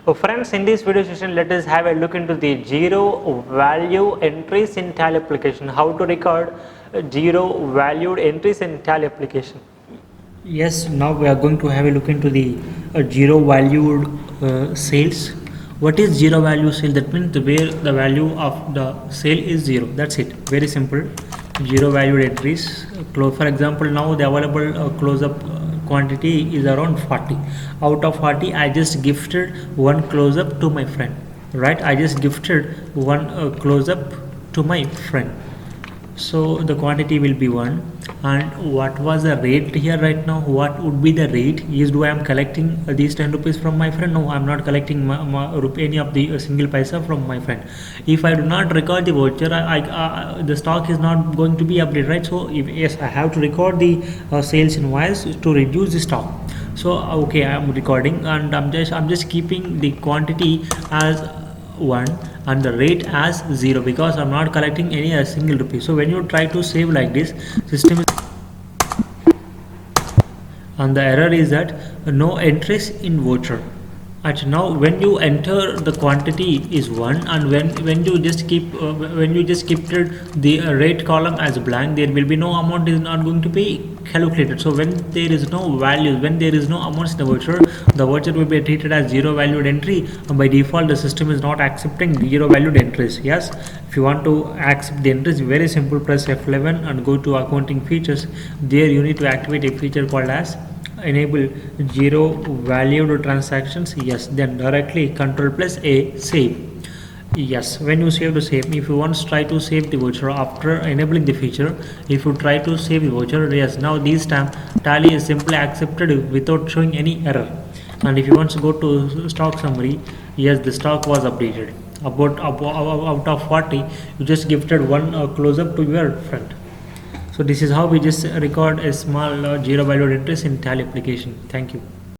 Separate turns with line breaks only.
Friends, in this video session, let us have a look into the zero value entries in Tally application. How to record zero valued entries in Tally application.
Yes, now we are going to have a look into the zero valued sales. What is zero value sale? That means where the value of the sale is zero. That's it. Very simple. Zero valued entries. For example, now the available close up quantity is around 40. Out of 40, I just gifted one close up to my friend. Right? I just gifted one close up to my friend. So the quantity will be 1. And what was the rate here right now? What would be the rate? Is do I am collecting these 10 rupees from my friend? No, I am not collecting any of the single paisa from my friend. If I do not record the voucher, the stock is not going to be updated, right? So yes, I have to record the sales invoice to reduce the stock. So okay, I am recording, and I'm just keeping the quantity as 1 and the rate as 0 because I'm not collecting any a single rupee. So when you try to save like this, system is, and the error is that no entries in voucher. At now when you enter the quantity is 1, and when you just keep when you just kept the rate column as blank, there will be no amount is not going to be calculated. So when there is no value, when there is no amounts in the voucher will be treated as zero valued entry, and by default the system is not accepting zero valued entries. Yes, if you want to accept the entries, very simple, press F11 and go to accounting features. There you need to activate a feature called as enable zero valued transactions. Yes, then directly control plus A, save. Yes, when you save to save, if you once try to save the voucher after enabling the feature, if you try to save the voucher, yes, now this time Tally is simply accepted without showing any error. And if you want to go to stock summary, yes, the stock was updated. Out of 40, you just gifted one close up to your friend. So this is how we just record a small zero valued entries in Tally application. Thank you.